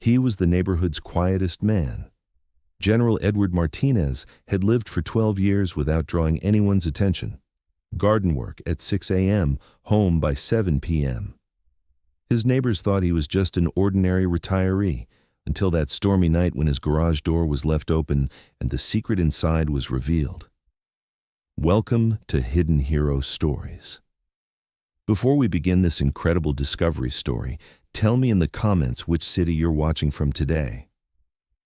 He was the neighborhood's quietest man. General Edward Martinez had lived for 12 years without drawing anyone's attention. Garden work at 6 a.m., home by 7 p.m. His neighbors thought he was just an ordinary retiree, until that stormy night when his garage door was left open and the secret inside was revealed. Welcome to Hidden Hero Stories. Before we begin this incredible discovery story, tell me in the comments which city you're watching from today.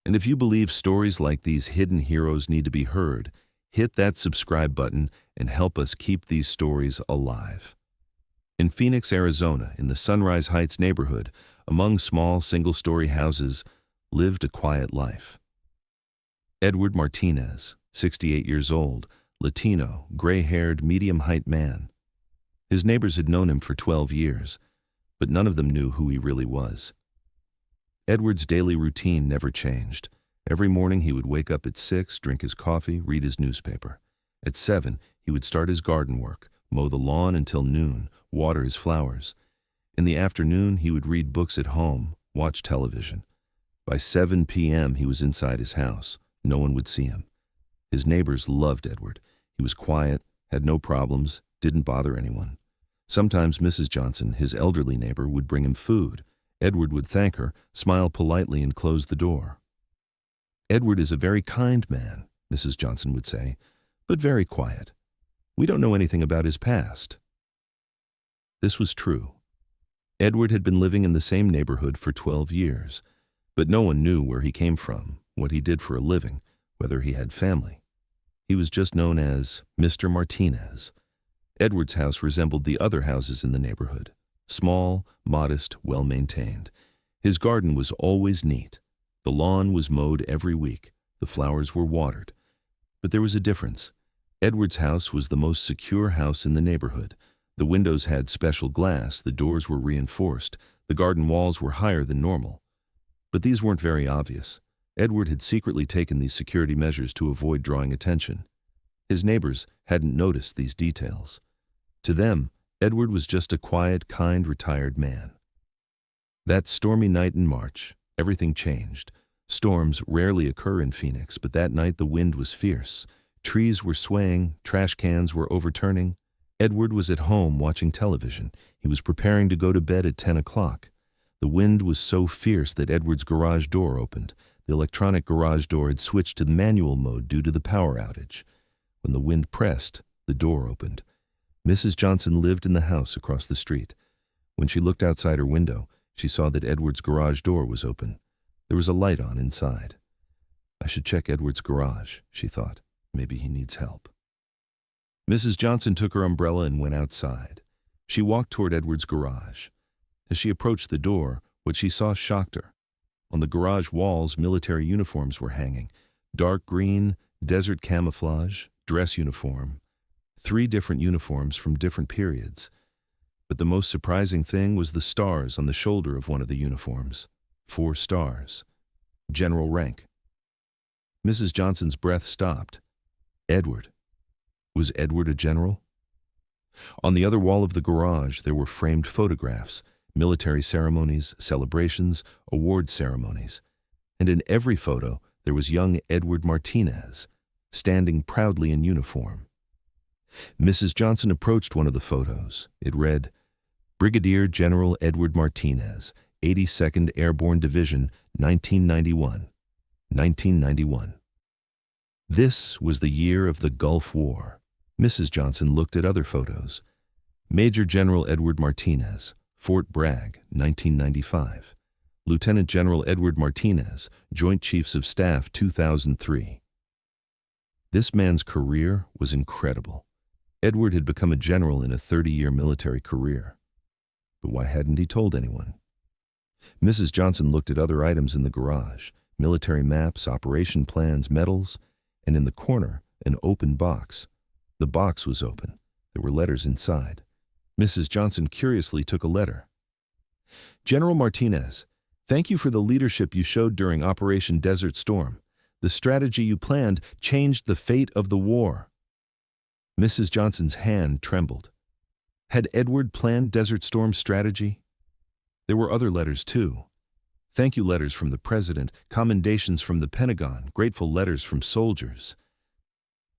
And if you believe stories like these hidden heroes need to be heard, hit that subscribe button and help us keep these stories alive. In Phoenix, Arizona, in the Sunrise Heights neighborhood, among small single-story houses, lived a quiet life. Edward Martinez, 68 years old, Latino, gray-haired, medium-height man. His neighbors had known him for 12 years, but none of them knew who he really was. Edward's daily routine never changed. Every morning he would wake up at 6, drink his coffee, read his newspaper. At 7, he would start his garden work, mow the lawn until noon, water his flowers. In the afternoon, he would read books at home, watch television. By 7 p.m., he was inside his house. No one would see him. His neighbors loved Edward. He was quiet, had no problems, didn't bother anyone. Sometimes Mrs. Johnson, his elderly neighbor, would bring him food. Edward would thank her, smile politely, and close the door. "Edward is a very kind man," Mrs. Johnson would say, "but very quiet. We don't know anything about his past." This was true. Edward had been living in the same neighborhood for 12 years, but no one knew where he came from, what he did for a living, whether he had family. He was just known as Mr. Martinez. Edward's house resembled the other houses in the neighborhood. Small, modest, well-maintained. His garden was always neat. The lawn was mowed every week. The flowers were watered. But there was a difference. Edward's house was the most secure house in the neighborhood. The windows had special glass, the doors were reinforced, the garden walls were higher than normal. But these weren't very obvious. Edward had secretly taken these security measures to avoid drawing attention. His neighbors hadn't noticed these details. To them, Edward was just a quiet, kind, retired man. That stormy night in March, everything changed. Storms rarely occur in Phoenix, but that night the wind was fierce. Trees were swaying, trash cans were overturning. Edward was at home watching television. He was preparing to go to bed at 10 o'clock. The wind was so fierce that Edward's garage door opened. The electronic garage door had switched to the manual mode due to the power outage. When the wind pressed, the door opened. Mrs. Johnson lived in the house across the street. When she looked outside her window, she saw that Edward's garage door was open. There was a light on inside. "I should check Edward's garage," she thought. "Maybe he needs help." Mrs. Johnson took her umbrella and went outside. She walked toward Edward's garage. As she approached the door, what she saw shocked her. On the garage walls, military uniforms were hanging. Dark green, desert camouflage, dress uniform. 3 different uniforms from different periods. But the most surprising thing was the stars on the shoulder of one of the uniforms. 4 stars. General rank. Mrs. Johnson's breath stopped. Edward. Was Edward a general? On the other wall of the garage, there were framed photographs, military ceremonies, celebrations, award ceremonies. And in every photo, there was young Edward Martinez, standing proudly in uniform. Mrs. Johnson approached one of the photos. It read, "Brigadier General Edward Martinez, 82nd Airborne Division, 1991. 1991. This was the year of the Gulf War. Mrs. Johnson looked at other photos. Major General Edward Martinez, Fort Bragg, 1995. Lieutenant General Edward Martinez, Joint Chiefs of Staff, 2003. This man's career was incredible. Edward had become a general in a 30-year military career. But why hadn't he told anyone? Mrs. Johnson looked at other items in the garage, military maps, operation plans, medals, and in the corner, an open box. The box was open. There were letters inside. Mrs. Johnson curiously took a letter. "General Martinez, thank you for the leadership you showed during Operation Desert Storm. The strategy you planned changed the fate of the war." Mrs. Johnson's hand trembled. Had Edward planned Desert Storm's strategy? There were other letters too. Thank you letters from the president, commendations from the Pentagon, grateful letters from soldiers.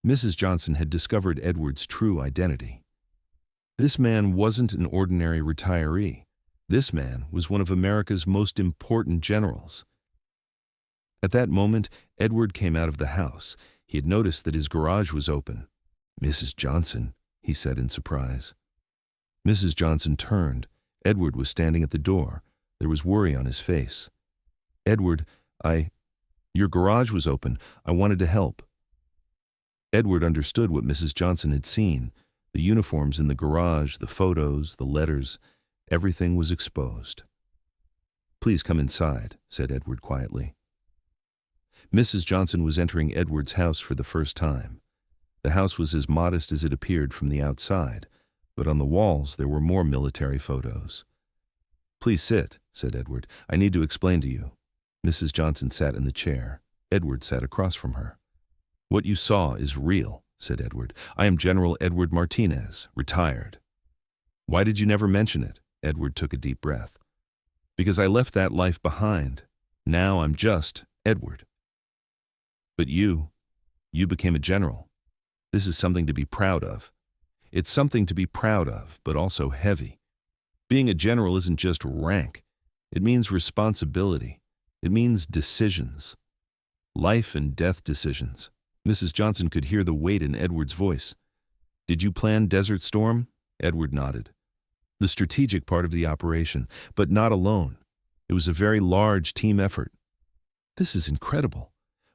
Mrs. Johnson had discovered Edward's true identity. This man wasn't an ordinary retiree. This man was one of America's most important generals. At that moment, Edward came out of the house. He had noticed that his garage was open. "Mrs. Johnson," he said in surprise. Mrs. Johnson turned. Edward was standing at the door. There was worry on his face. "Edward, your garage was open. I wanted to help." Edward understood what Mrs. Johnson had seen. The uniforms in the garage, the photos, the letters, everything was exposed. "Please come inside," said Edward quietly. Mrs. Johnson was entering Edward's house for the first time. The house was as modest as it appeared from the outside, but on the walls there were more military photos. "Please sit," said Edward. "I need to explain to you." Mrs. Johnson sat in the chair. Edward sat across from her. "What you saw is real," said Edward. "I am General Edward Martinez, retired." "Why did you never mention it?" Edward took a deep breath. "Because I left that life behind. Now I'm just Edward." "But you became a general. This is something to be proud of." "It's something to be proud of, but also heavy. Being a general isn't just rank. It means responsibility. It means decisions. Life and death decisions." Mrs. Johnson could hear the weight in Edward's voice. "Did you plan Desert Storm?" Edward nodded. "The strategic part of the operation, but not alone. It was a very large team effort." "This is incredible.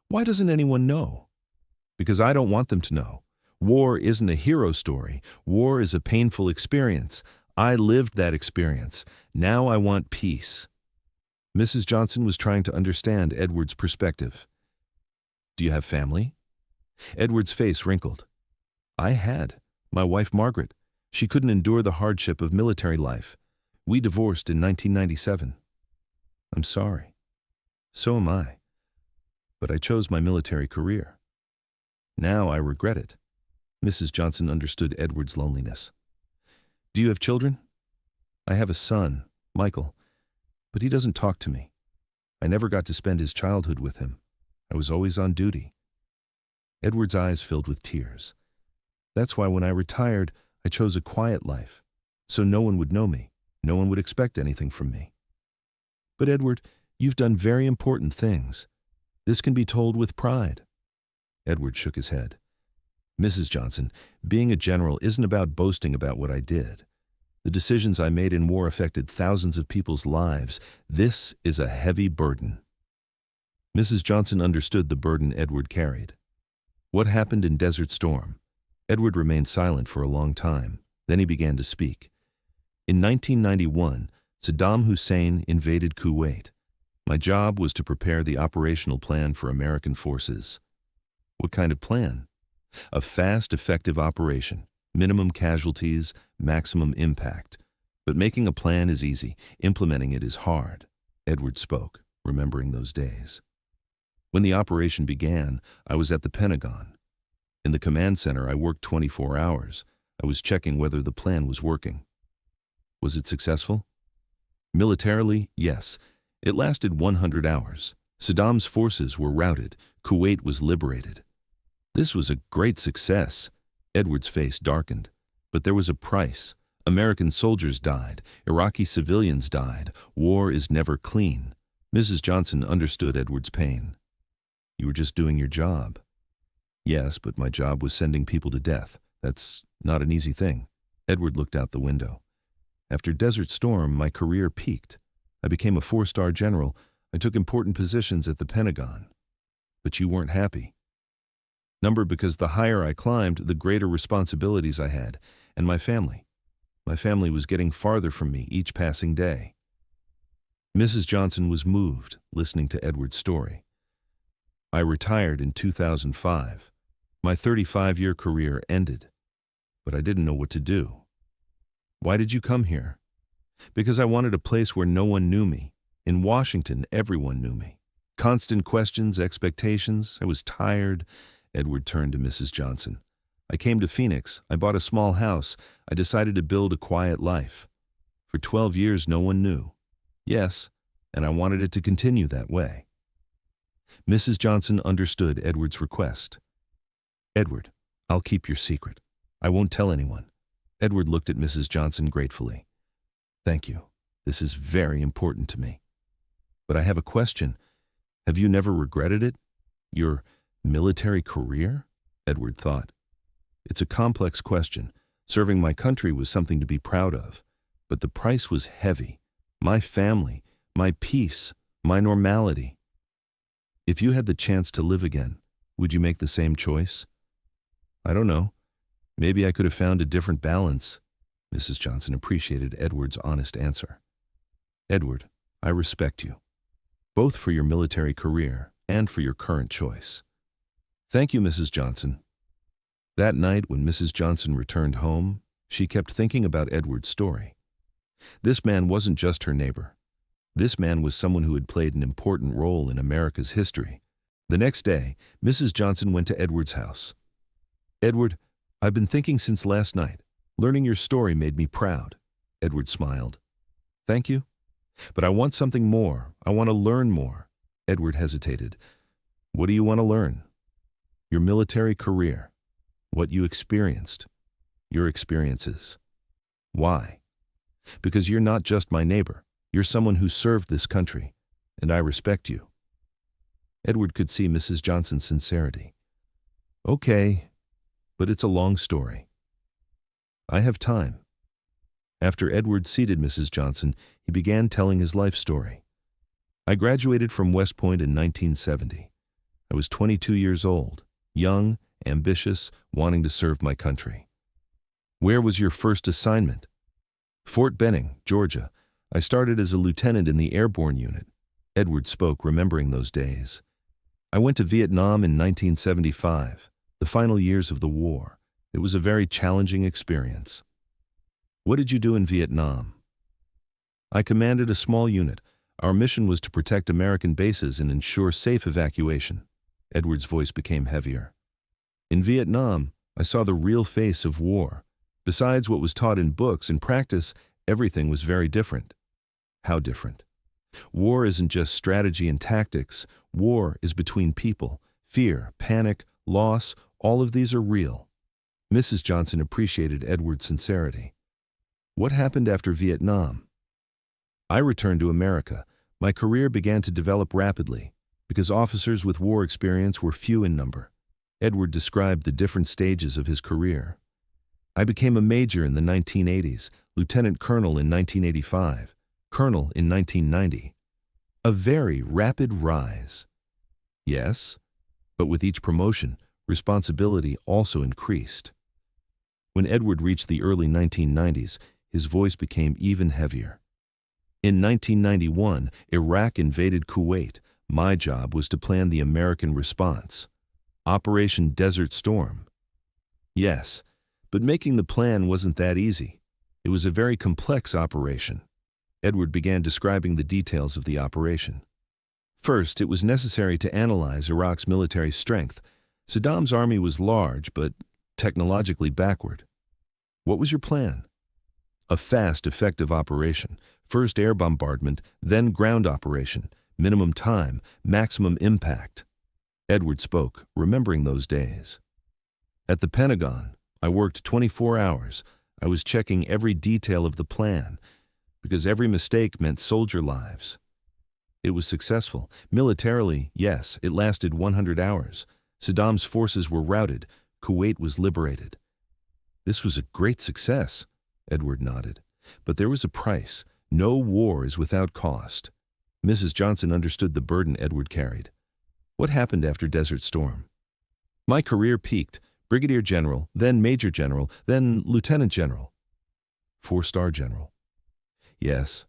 Why doesn't anyone know?" "Because I don't want them to know. War isn't a hero story. War is a painful experience. I lived that experience. Now I want peace." Mrs. Johnson was trying to understand Edward's perspective. "Do you have family?" Edward's face wrinkled. "I had. My wife Margaret. She couldn't endure the hardship of military life. We divorced in 1997. "I'm sorry." "So am I. But I chose my military career. Now I regret it." Mrs. Johnson understood Edward's loneliness. "Do you have children?" "I have a son, Michael, but he doesn't talk to me. I never got to spend his childhood with him. I was always on duty." Edward's eyes filled with tears. "That's why when I retired, I chose a quiet life, so no one would know me. No one would expect anything from me." "But Edward, you've done very important things. This can be told with pride." Edward shook his head. "Mrs. Johnson, being a general isn't about boasting about what I did. The decisions I made in war affected thousands of people's lives. This is a heavy burden." Mrs. Johnson understood the burden Edward carried. "What happened in Desert Storm?" Edward remained silent for a long time. Then he began to speak. "In 1991, Saddam Hussein invaded Kuwait. My job was to prepare the operational plan for American forces." "What kind of plan?" "A fast, effective operation. Minimum casualties, maximum impact. But making a plan is easy. Implementing it is hard." Edward spoke, remembering those days. "When the operation began, I was at the Pentagon. In the command center, I worked 24 hours. I was checking whether the plan was working." "Was it successful?" "Militarily, yes. It lasted 100 hours. Saddam's forces were routed. Kuwait was liberated." "This was a great success." Edward's face darkened. "But there was a price. American soldiers died. Iraqi civilians died. War is never clean." Mrs. Johnson understood Edward's pain. "You were just doing your job." "Yes, but my job was sending people to death. That's not an easy thing." Edward looked out the window. "After Desert Storm, my career peaked. I became a 4-star general. I took important positions at the Pentagon. But you weren't happy." "Number because the higher I climbed, the greater responsibilities I had, and my family. My family was getting farther from me each passing day." Mrs. Johnson was moved, listening to Edward's story. "I retired in 2005. My 35-year career ended, but I didn't know what to do." "Why did you come here?" "Because I wanted a place where no one knew me. In Washington, everyone knew me. Constant questions, expectations. I was tired." Edward turned to Mrs. Johnson. "I came to Phoenix. I bought a small house. I decided to build a quiet life. For 12 years, no one knew. Yes, and I wanted it to continue that way. Mrs. Johnson understood Edward's request. "Edward, I'll keep your secret. I won't tell anyone." Edward looked at Mrs. Johnson gratefully. "Thank you. This is very important to me. But I have a question. Have you never regretted it? Your military career?" Edward thought. It's a complex question. Serving my country was something to be proud of, but the price was heavy. My family, my peace, my normality. If you had the chance to live again, would you make the same choice? I don't know. Maybe I could have found a different balance. Mrs. Johnson appreciated Edward's honest answer. "Edward, I respect you, both for your military career and for your current choice." "Thank you, Mrs. Johnson." That night, when Mrs. Johnson returned home, she kept thinking about Edward's story. This man wasn't just her neighbor. This man was someone who had played an important role in America's history. The next day, Mrs. Johnson went to Edward's house. "Edward, I've been thinking since last night. Learning your story made me proud." Edward smiled. "Thank you. But I want something more. I want to learn more." Edward hesitated. "What do you want to learn?" "Your military career. What you experienced. Your experiences." "Why?" "Because you're not just my neighbor. You're someone who served this country, and I respect you." Edward could see Mrs. Johnson's sincerity. "Okay, but it's a long story." "I have time." After Edward seated Mrs. Johnson, he began telling his life story. "I graduated from West Point in 1970. I was 22 years old, young, ambitious, wanting to serve my country." "Where was your first assignment?" "Fort Benning, Georgia. I started as a lieutenant in the airborne unit." Edward spoke, remembering those days. "I went to Vietnam in 1975, the final years of the war. It was a very challenging experience." "What did you do in Vietnam?" "I commanded a small unit. Our mission was to protect American bases and ensure safe evacuation." Edward's voice became heavier. "In Vietnam, I saw the real face of war. Besides what was taught in books, in practice, everything was very different." "How different?" "War isn't just strategy and tactics. War is between people. Fear, panic, loss, all of these are real." Mrs. Johnson appreciated Edward's sincerity. "What happened after Vietnam?" "I returned to America. My career began to develop rapidly, because officers with war experience were few in number." Edward described the different stages of his career. "I became a major in the 1980s, lieutenant colonel in 1985, colonel in 1990. A very rapid rise." "Yes, but with each promotion, responsibility also increased." When Edward reached the early 1990s, his voice became even heavier. "In 1991, Iraq invaded Kuwait. My job was to plan the American response. Operation Desert Storm." "Yes, but making the plan wasn't that easy. It was a very complex operation." Edward began describing the details of the operation. "First, it was necessary to analyze Iraq's military strength. Saddam's army was large, but technologically backward." "What was your plan?" "A fast, effective operation. First air bombardment, then ground operation. Minimum time, maximum impact." Edward spoke, remembering those days. "At the Pentagon, I worked 24 hours. I was checking every detail of the plan, because every mistake meant soldier lives." "It was successful. Militarily, yes, it lasted 100 hours. Saddam's forces were routed. Kuwait was liberated." "This was a great success." Edward nodded. "But there was a price. No war is without cost." Mrs. Johnson understood the burden Edward carried. "What happened after Desert Storm?" "My career peaked. Brigadier General, then Major General, then Lieutenant General." 4-star General. "Yes.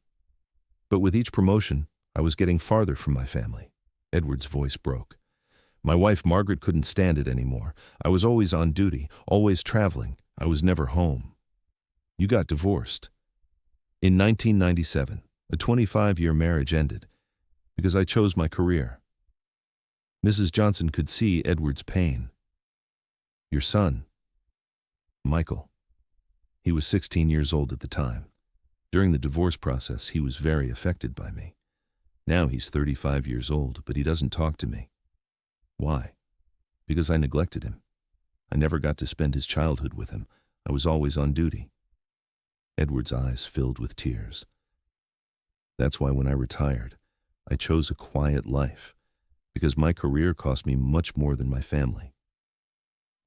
But with each promotion, I was getting farther from my family." Edward's voice broke. "My wife Margaret couldn't stand it anymore. I was always on duty, always traveling. I was never home." "You got divorced." "In 1997, a 25-year marriage ended, because I chose my career." Mrs. Johnson could see Edward's pain. "Your son?" "Michael. He was 16 years old at the time. During the divorce process, he was very affected by me. Now he's 35 years old, but he doesn't talk to me. Why? Because I neglected him. I never got to spend his childhood with him. I was always on duty. Edward's eyes filled with tears. That's why when I retired, I chose a quiet life, because my career cost me much more than my family.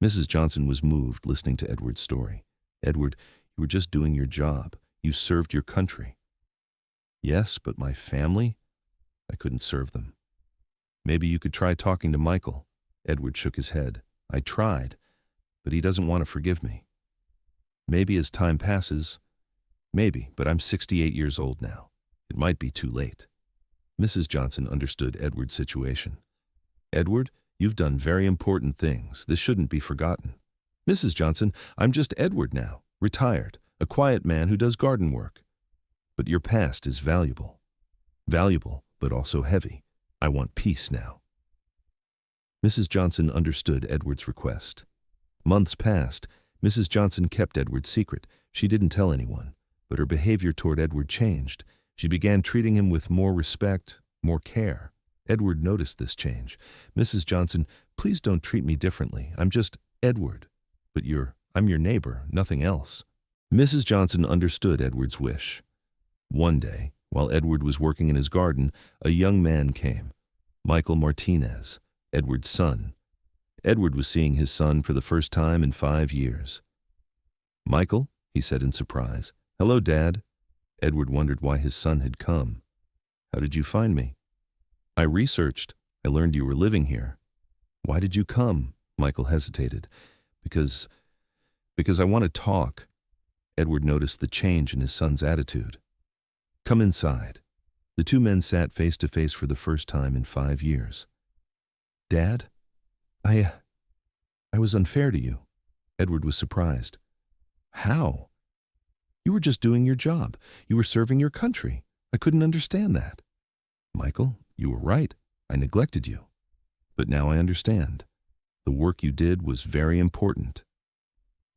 Mrs. Johnson was moved listening to Edward's story. Edward, you were just doing your job. You served your country. Yes, but my family? I couldn't serve them. Maybe you could try talking to Michael. Edward shook his head. I tried, but he doesn't want to forgive me. Maybe as time passes, maybe, but I'm 68 years old now. It might be too late. Mrs. Johnson understood Edward's situation. Edward, you've done very important things. This shouldn't be forgotten. Mrs. Johnson, I'm just Edward now, retired, a quiet man who does garden work. But your past is valuable. Valuable, but also heavy. I want peace now. Mrs. Johnson understood Edward's request. Months passed. Mrs. Johnson kept Edward's secret. She didn't tell anyone, but her behavior toward Edward changed. She began treating him with more respect, more care. Edward noticed this change. Mrs. Johnson, please don't treat me differently. I'm just Edward. But I'm your neighbor, nothing else. Mrs. Johnson understood Edward's wish. One day, while Edward was working in his garden, a young man came. Michael Martinez, Edward's son. Edward was seeing his son for the first time in 5 years. Michael, he said in surprise. Hello, Dad. Edward wondered why his son had come. How did you find me? I researched. I learned you were living here. Why did you come? Michael hesitated. Because I want to talk. Edward noticed the change in his son's attitude. Come inside. The two men sat face to face for the first time in 5 years. Dad? I was unfair to you. Edward was surprised. How? You were just doing your job. You were serving your country. I couldn't understand that. Michael, you were right. I neglected you. But now I understand. The work you did was very important.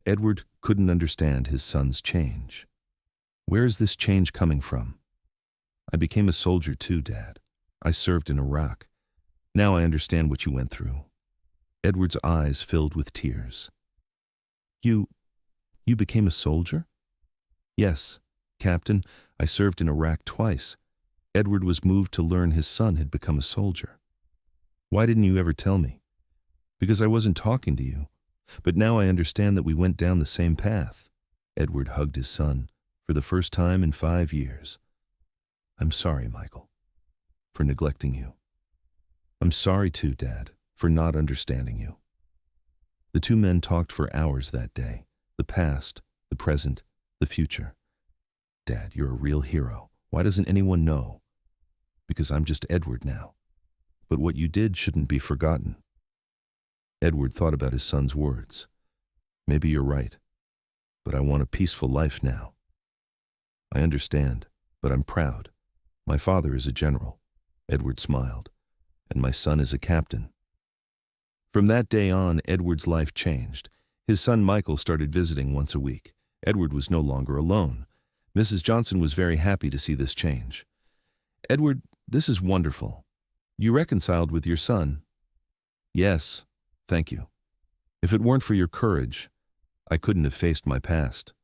Edward couldn't understand his son's change. Where is this change coming from? I became a soldier too, Dad. I served in Iraq. Now I understand what you went through. Edward's eyes filled with tears. You became a soldier? Yes, Captain, I served in Iraq twice. Edward was moved to learn his son had become a soldier. Why didn't you ever tell me? Because I wasn't talking to you. But now I understand that we went down the same path. Edward hugged his son for the first time in 5 years. I'm sorry, Michael, for neglecting you. I'm sorry too, Dad, for not understanding you. The two men talked for hours that day. The past, the present, the future. Dad, you're a real hero. Why doesn't anyone know? Because I'm just Edward now. But what you did shouldn't be forgotten. Edward thought about his son's words. Maybe you're right, but I want a peaceful life now. I understand, but I'm proud. My father is a general. Edward smiled. And my son is a captain. From that day on, Edward's life changed. His son Michael started visiting once a week. Edward was no longer alone. Mrs. Johnson was very happy to see this change. Edward, this is wonderful. You reconciled with your son. Yes, thank you. If it weren't for your courage, I couldn't have faced my past.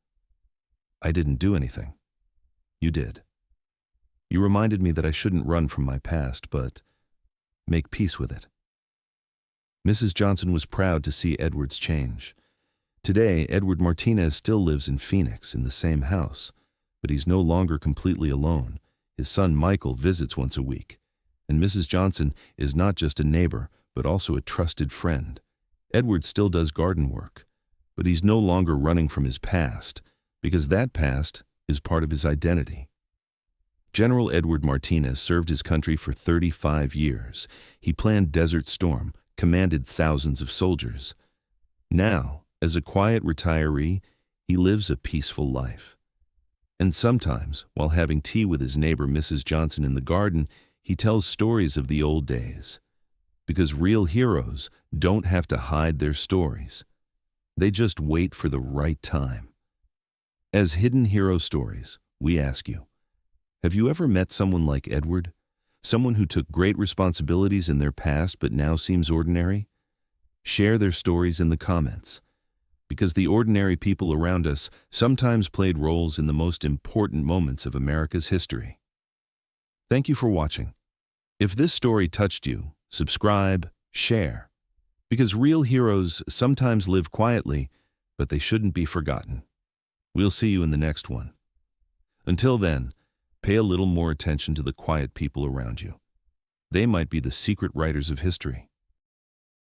I didn't do anything. You did. You reminded me that I shouldn't run from my past, but make peace with it. Mrs. Johnson was proud to see Edward's change. Today, Edward Martinez still lives in Phoenix in the same house, but he's no longer completely alone. His son Michael visits once a week, and Mrs. Johnson is not just a neighbor, but also a trusted friend. Edward still does garden work, but he's no longer running from his past, because that past is part of his identity. General Edward Martinez served his country for 35 years. He planned Desert Storm, commanded thousands of soldiers. Now, as a quiet retiree, he lives a peaceful life. And sometimes, while having tea with his neighbor Mrs. Johnson in the garden, he tells stories of the old days. Because real heroes don't have to hide their stories. They just wait for the right time. As hidden hero stories, we ask you, have you ever met someone like Edward? Someone who took great responsibilities in their past but now seems ordinary? Share their stories in the comments, because the ordinary people around us sometimes played roles in the most important moments of America's history. Thank you for watching. If this story touched you, subscribe, share, because real heroes sometimes live quietly, but they shouldn't be forgotten. We'll see you in the next one. Until then, pay a little more attention to the quiet people around you. They might be the secret writers of history.